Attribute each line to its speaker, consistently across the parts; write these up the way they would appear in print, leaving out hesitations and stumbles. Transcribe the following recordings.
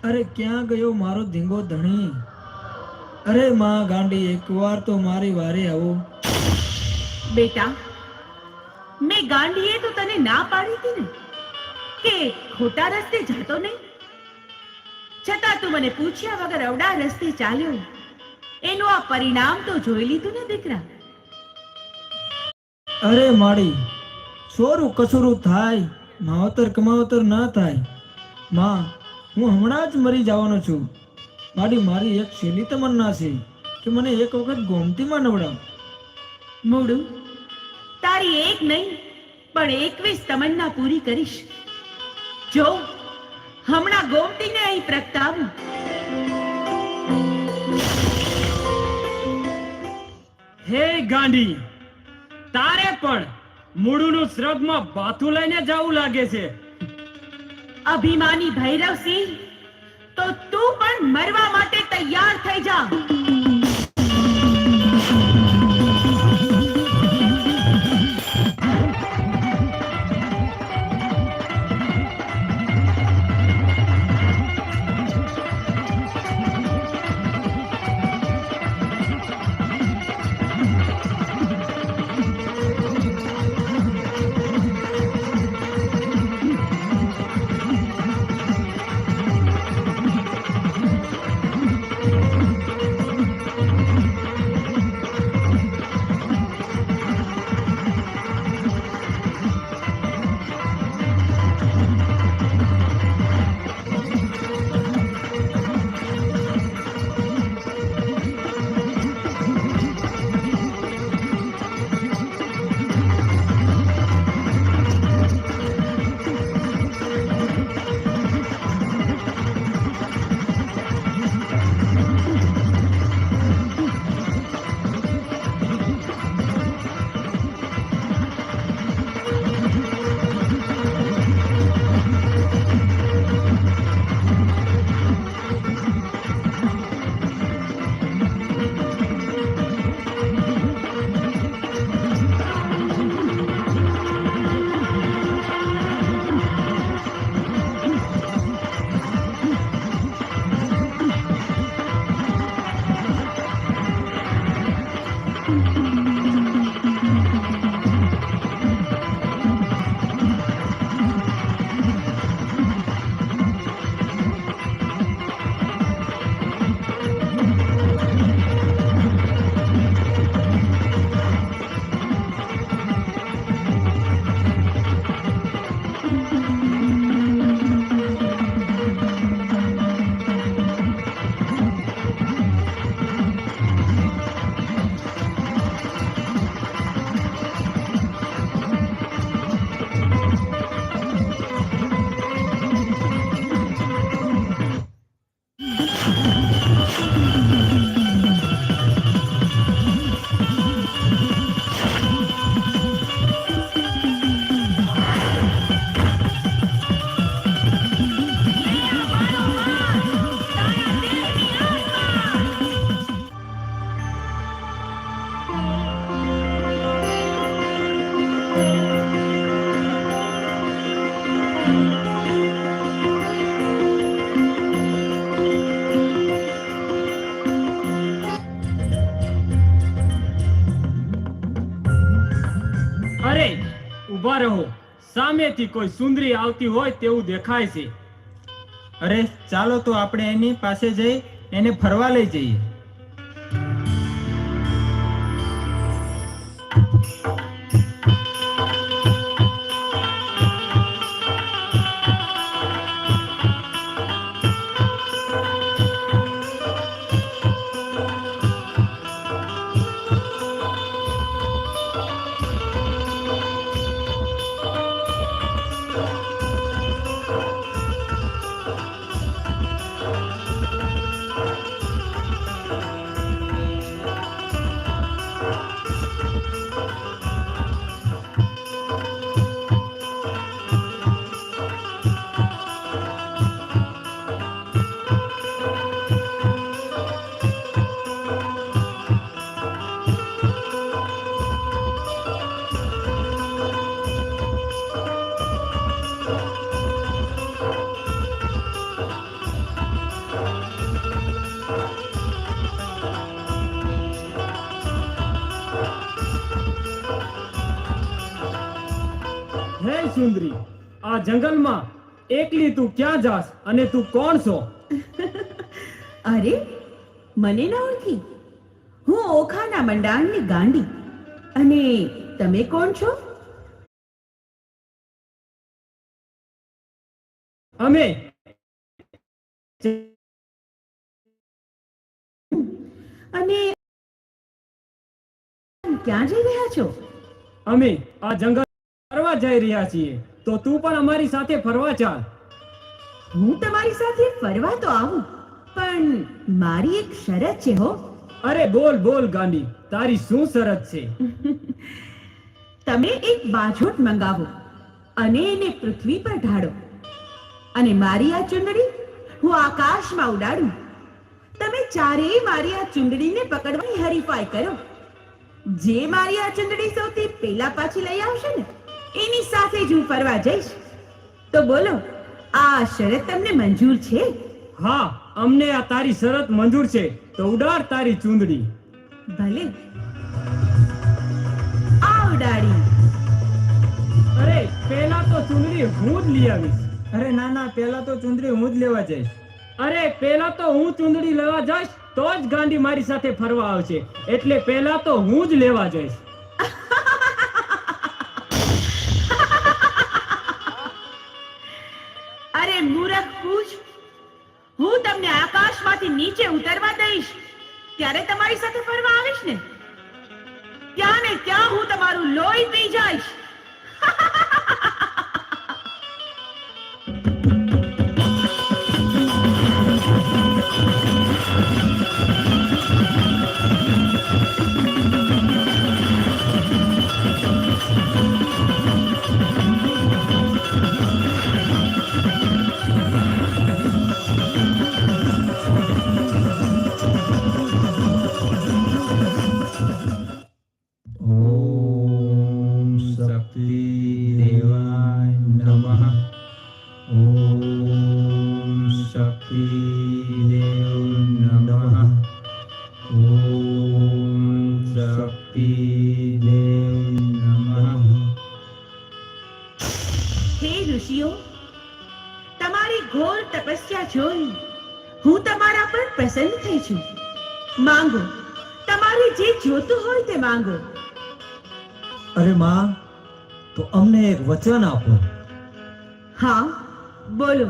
Speaker 1: અરે ક્યાં ગયો મારો ધીંગો ધણી? અરે માં ગાંડી, એકવાર તો મારી વારે આવો.
Speaker 2: બેટા, મેં ગાંડીએ તો તને ના પાડી હતી ને કે ખોટા રસ્તે જતો નહીં. છતાં તું મને પૂછ્યા વગર અવડા રસ્તે ચાલ્યો. એનું આ પરિણામ તો જોઈ લીધું ને દીકરા.
Speaker 1: અરે માડી, સોરું કસુરું થાય, માવતર કમાવતર ના થાય. માં, હું હમણાં જ મરી જવાનો છું. મારી એક છેલ્લી તમન્ના છે કે મને એક વખત ગોમતીમાં નવડાવ.
Speaker 2: મૂડું, તારી એક નહીં પણ 21 તમન્ના પૂરી કરીશ. જો હમણાં ગોમતીને અહીં પ્રગટાવું.
Speaker 3: હે ગાંડી, તારે પણ મૂળુનું શ્રગમાં બાથું લઈને જવું લાગે છે.
Speaker 2: અભિમાની ભૈરવસિંહ, તો તું પણ મરવા માટે તૈયાર થઈ જા.
Speaker 3: ઉભા રહો, સામેથી કોઈ સુંદરી આવતી હોય તેવું દેખાય છે.
Speaker 1: અરે ચાલો તો આપણે એની પાસે જઈ એને ફરવા લઈ જઈએ.
Speaker 3: હે સુંદરી, આ જંગલમાં એકલી તું ક્યાં જાસ અને તું કોણ છો?
Speaker 2: અરે, મને ના ઓળખી? હું ઓખાના મંડાણની ગાંડી. અને તમે કોણ છો?
Speaker 3: અમે
Speaker 2: અને ક્યાં જઈ રહ્યા છો?
Speaker 3: અમે આ જંગલ ફરવા જઈ રહ્યા છીએ, તો તું પણ અમારી સાથે ફરવા ચાલ.
Speaker 2: હું તમારી સાથે ફરવા તો આવું, પણ મારી એક શરત છે હો.
Speaker 3: અરે બોલ બોલ ગાંડી, તારી શું શરત છે?
Speaker 2: તમે એક બાજોટ મંગાવો અને એને પૃથ્વી પર ઢાળો, અને મારી આ ચુંદડી હું આકાશમાં ઉડાડું. તમે ચારેય મારી આ ચુંદડીને પકડવાની હરીફાઈ કરો. જે મારી આ ચુંદડી સૌથી પહેલા પાછી લઈ આવશે ને, એની સાથે જ હું ફરવા જઈશ. તો બોલો, આ શરત તમને મંજૂર છે?
Speaker 3: હા, અમને આ તારી શરત મંજૂર છે, તો ઉડાડ તારી ચૂંદડી.
Speaker 2: ભલે, આ ઉડાડી.
Speaker 3: અરે પેલા તો ચૂંદડી હું જ લઈ આવીશ.
Speaker 1: અરે ના ના, પહેલા તો ચુંદડી હું જ લેવા જઈશ.
Speaker 3: અરે પેલા તો હું ચૂંદડી લેવા જઈશ, તો જ ગાંડી મારી સાથે ફરવા આવશે. એટલે પેલા તો હું જ લેવા જઈશ.
Speaker 2: અરે મૂરખ પૂછ, હું તમને આકાશમાંથી નીચે ઉતરવા દઈશ ત્યારે તમારી સાથે ફરવા આવીશ ને, ત્યાં ને ત્યાં હું તમારું લોહી પી જઈશ.
Speaker 4: ઓમ શક્તિ દેવાય નમઃ. ઓમ શક્તિ દેવ નમઃ. ઓમ શક્તિ દેવ નમઃ.
Speaker 2: હે ઋષિઓ, તમારી ઘોર તપસ્યા જોઈ હું તમારા પર પ્રસન્ન થઈ છું. માંગો, તમારે જે જોતું હોય તે માંગો.
Speaker 1: અરે માં, તો અમને એક વચન આપો.
Speaker 2: હા, બોલો,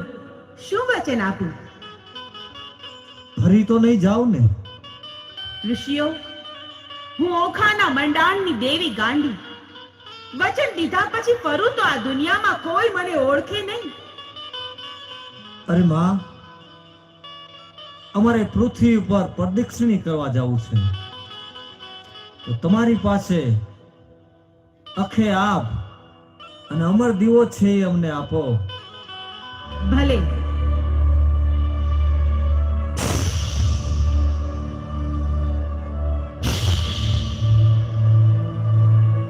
Speaker 2: શું વચન આપું?
Speaker 1: ફરી તો નહીં જાવ ને?
Speaker 2: ઋષિઓ, હું ઓખાના મંડાણની દેવી ગાંડી. વચન દીધા પછી ફરું તો આ દુનિયામાં કોઈ મને ઓળખે નહીં.
Speaker 1: અરે માં, અમારે પૃથ્વી ઉપર પ્રદક્ષિણી કરવા જવું છે, તો તમારી પાસે અખે આપ અને અમર દીવો છે, એ અમને આપો.
Speaker 2: ભલે.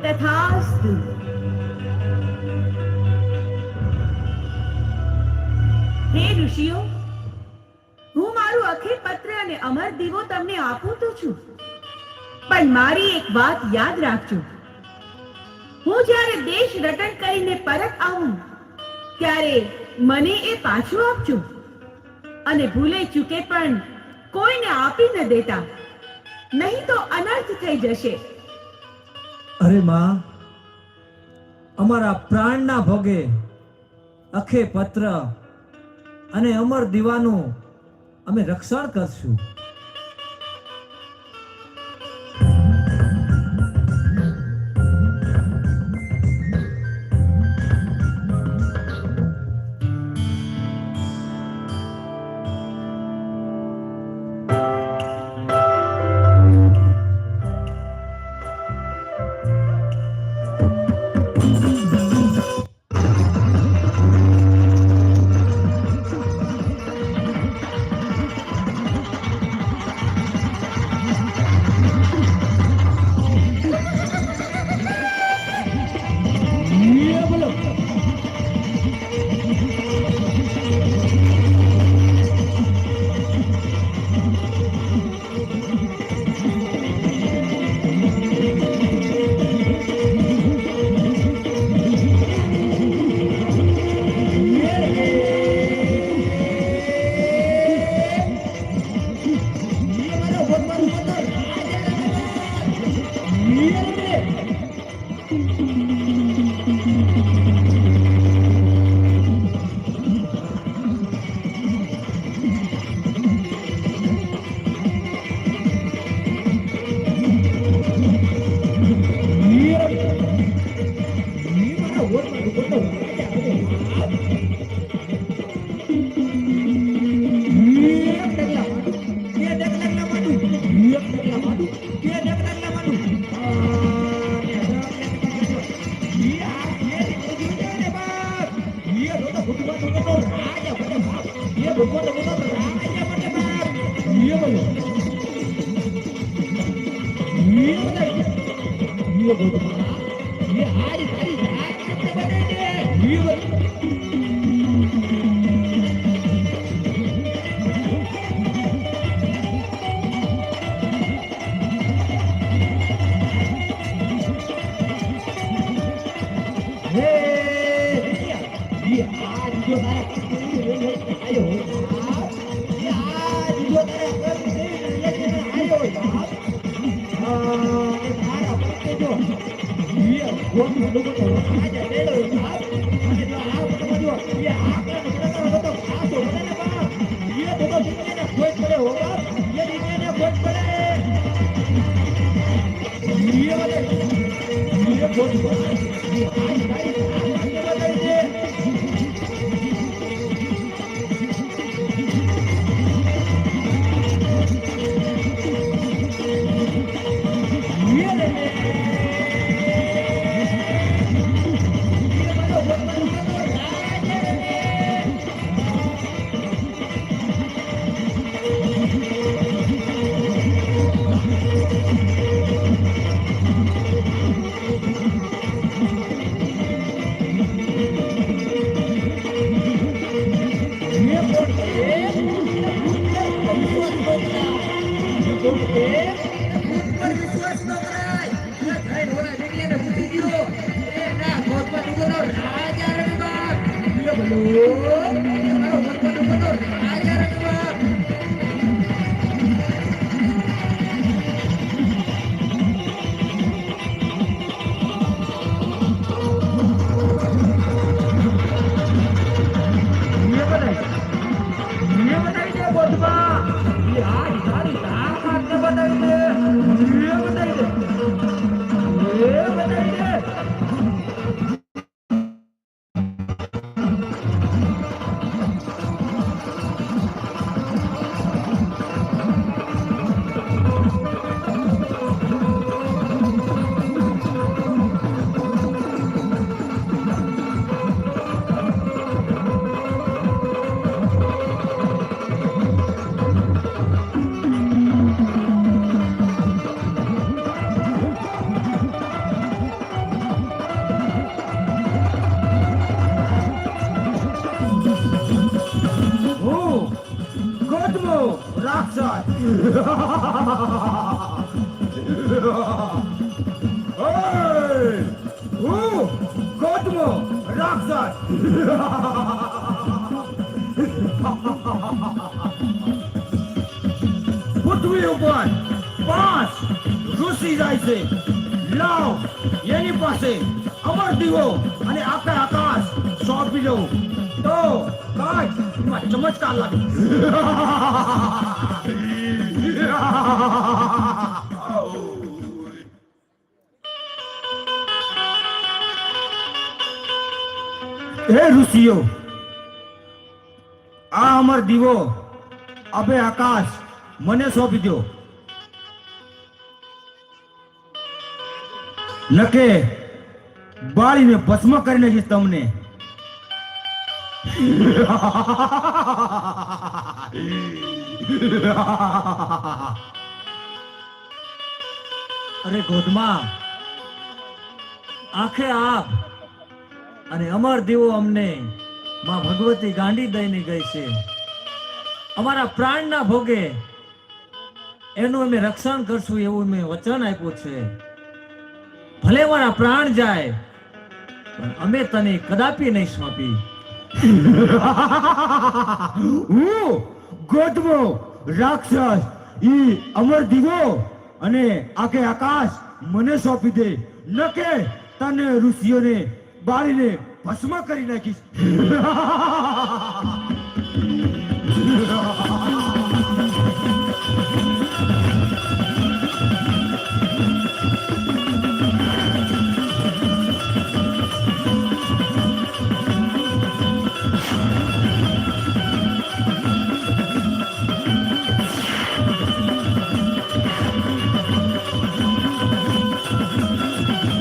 Speaker 2: તથાસ્તુ. હે ઋષિઓ, હું મારું અખે પત્ર અને અમર દીવો તમને આપું તો છું, પણ મારી એક વાત યાદ રાખજો. હું જ્યારે દેશ રટણ કરીને પરત આવું ત્યારે મને એ પાછું આપજો, અને ભૂલે ચૂકે પણ કોઈને આપી ન દેતા, નહીં તો અનર્થ થઈ જશે.
Speaker 1: અરે માં, અમારા પ્રાણના ભોગે અખે પત્ર અને અમર દીવાનું અમે રક્ષણ કરશું. પૃથ્વી ઉપર 5 ઋષિ જાય છે. લાવ એની પાસે અમર દીવો અને આખા આકાશ સોંપી દઉં તો કાંઈ એમાં ચમત્કાર લાગે. હે ઋષિઓ, આ અમર દીવો અબે આકાશ મને સોંપી દો, નકે બાળીને ભસ્મ કરી નાખીશ તમને.
Speaker 5: અરે ગોધમા, આખે આપ અને અમર દીવો અમને માં ભગવતી ગાંડી દઈને ગઈ છે. અમારા પ્રાણના ભોગે એનું અમે રક્ષણ કરશું એવું મેં વચન આપ્યું છે. ભલે મારા પ્રાણ જાય પણ અમે તને કદાપી નહીં સોંપી.
Speaker 1: હું ગોધમો રાક્ષસ ઈ અમર દીવો અને આખે આકાશ મને સોંપી દે, નકે
Speaker 6: તને ઋષિઓને બાળીને ભસ્મ કરી નાખીશ.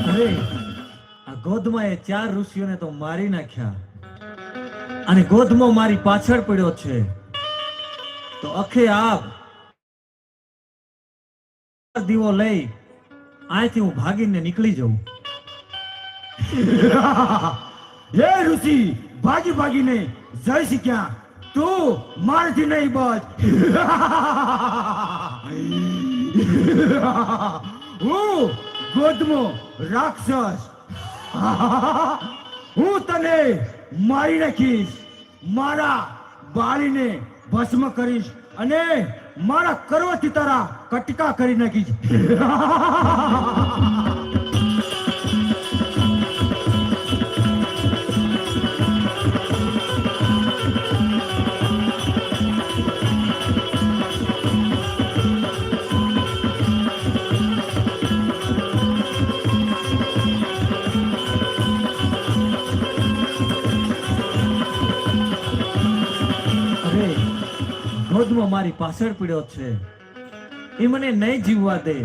Speaker 5: અરે આ ગોધમાએ 4 ઋષિઓને તો મારી નાખ્યા અને ગોધમો મારી પાછળ પડ્યો છે. તો અખે આપ દીવો લઈ અહીંથી હું ભાગીને નીકળી જાઉં.
Speaker 6: હે ઋષિ, ભાગી ભાગીને જઈશ ક્યાં? તું મારથી નહીં બચ. હું ગોધમો રાક્ષસ, હું તને મારી નાખીશ, મારા બાળીને ભસ્મ કરીશ અને મારા કરવાથી તારા કટકા કરી નાખીશ.
Speaker 5: અરે ગોધમો મારી પાછળ પડ્યો છે, એ મને નહીં જીવવા દે.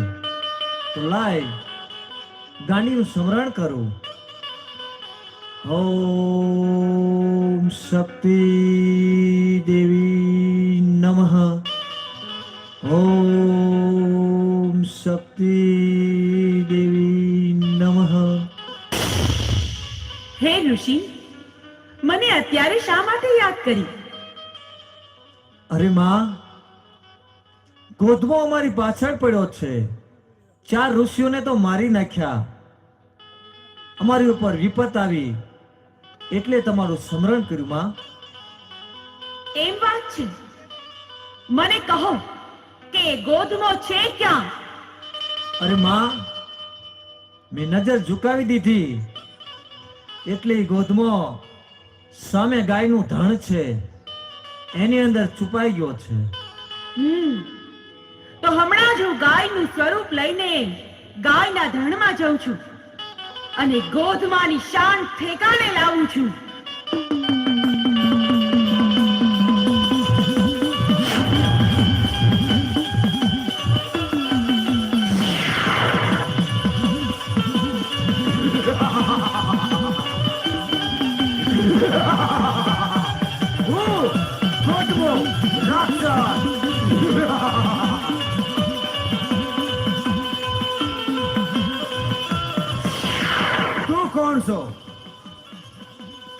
Speaker 5: તો લાય ગાંડીનું સ્મરણ કરું. ઓમ શક્તિ દેવી નમઃ. ઓમ શક્તિ દેવી નમઃ.
Speaker 2: હે ઋષિ, મને અત્યારે શા માટે યાદ કરી?
Speaker 5: અરે માં, ગોધમો અમારી પાછળ પડ્યો છે. 4 ઋષિઓને તો મારી નાખ્યા. અમારી ઉપર વિપત આવી એટલે તમારું સ્મરણ કર્યું માં.
Speaker 2: એમ વાત છે? મને કહો કે ગોધમો છે ક્યાં?
Speaker 5: અરે માં, મેં નજર ઝુકાવી દીધી એટલે ઈ ગોધમો સામે ગાયનું ધણ છે એની અંદર છુપાઈ ગયો છે.
Speaker 2: તો હમણાં જ હું ગાયનું સ્વરૂપ લઈને ગાયના ધણમાં જઉં છું અને ગોધમાની શાન ઠેકાણે લાવું છું.
Speaker 6: હું ગોધમો રાક્ષસ. તું કોણ છો?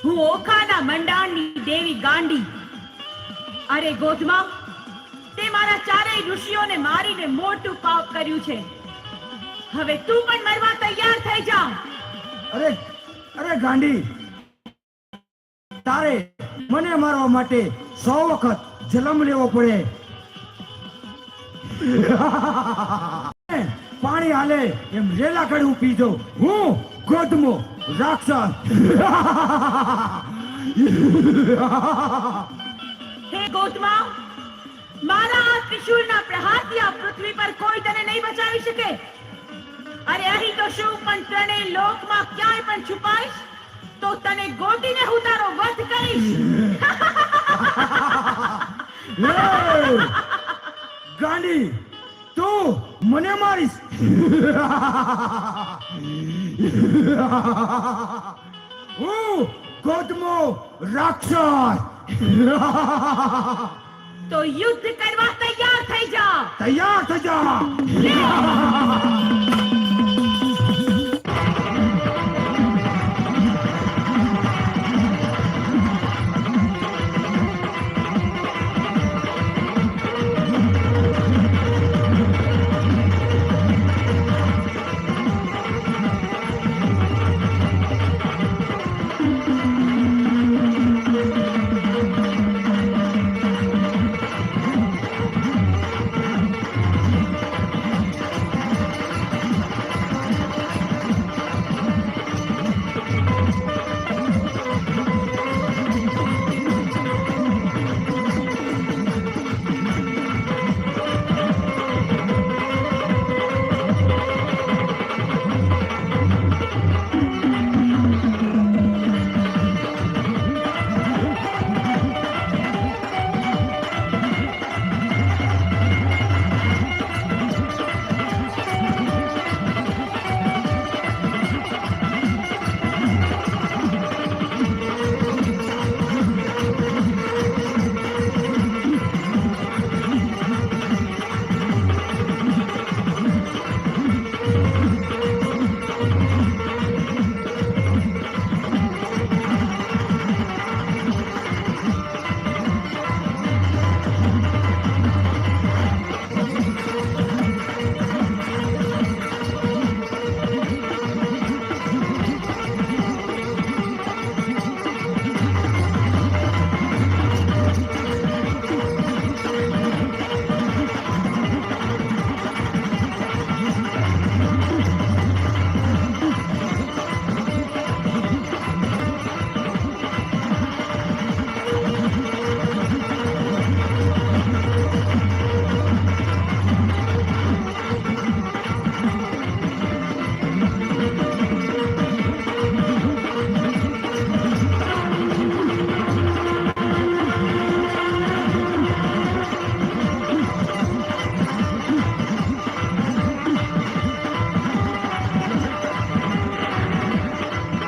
Speaker 2: હું ઓખાના મંડાણની દેવી ગાંડી. અરે ગોધમા, તે મારા 4 ઋષિઓને મારીને મોટું પાપ કર્યું છે. હવે તું પણ મરવા તૈયાર થઈ જા.
Speaker 6: અરે ગાંડી, તારે મને મારવા માટે 100 વખત જન્મ લેવો પડે. પાણી હાલે એમ રેલા કડી હું પી જાઉં. હું ગોધમો રાક્ષસ.
Speaker 2: હે ગોધમા, મારા આ ત્રિશૂળના પ્રહારથી આ પૃથ્વી પર કોઈ તને નહીં બચાવી શકે. અરે અહીં તો શું, પણ ત્રણેય લોકમાં ક્યાંય પણ છુપાઈશ તો તને ગોતીને હું તારો વધ કરીશ.
Speaker 6: ગાંડી, તું મને મારીશ? હું ગોધમો રાક્ષસ.
Speaker 2: તો યુદ્ધ કરવા તૈયાર થઈ જા.
Speaker 6: તૈયાર થઈ જા.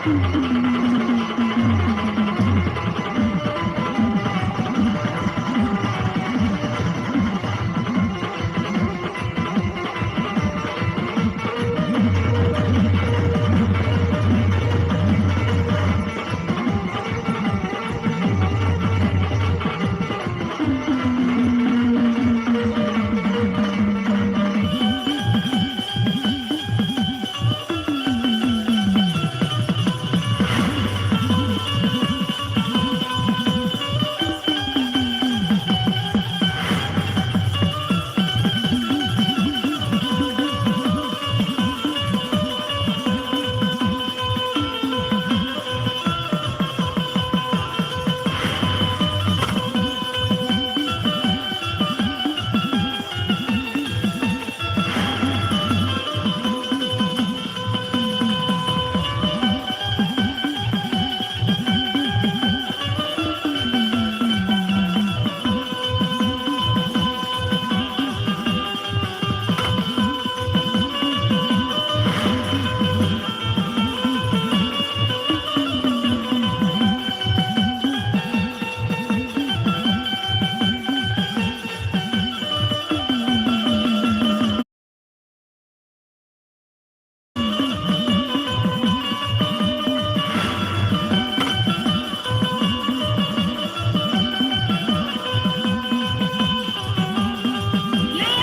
Speaker 2: લે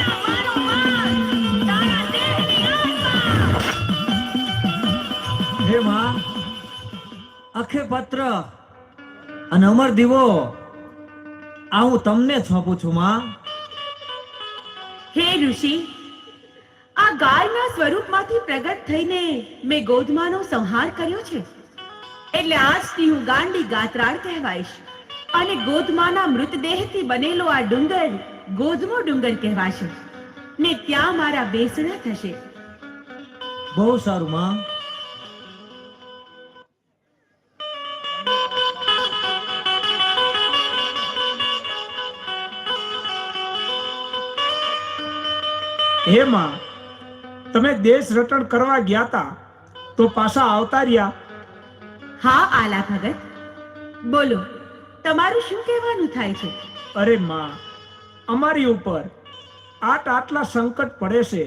Speaker 2: આ મારો માલ, તારા દેહની આત્મા.
Speaker 5: હે માં, અખે પત્ર અને અમર દીવો આ હું તમને સોંપું છું માં.
Speaker 2: હે ઋષિ, આ ગાયના સ્વરૂપમાંથી પ્રગટ થઈને મેં ગોધમાનો સંહાર કર્યો છે, એટલે આજથી હું ગાંડી ગાત્રાળ કહેવાઈશ, અને ગોધમાના મૃતદેહથી બનેલો આ ડુંગર ગોધમો ડુંગર કહેવાશે, ને ત્યાં મારા બેસણા થશે.
Speaker 5: બહુ સારું માં.
Speaker 1: હે માં, તમે દેશ રટણ કરવા ગયા તા તો પાછા આવતા રહ્યા.
Speaker 2: હા આલા ભગત, બોલો, તમારું શું કહેવાનું થાય છે?
Speaker 1: અરે માં, અમારી ઉપર આટલા સંકટ પડે છે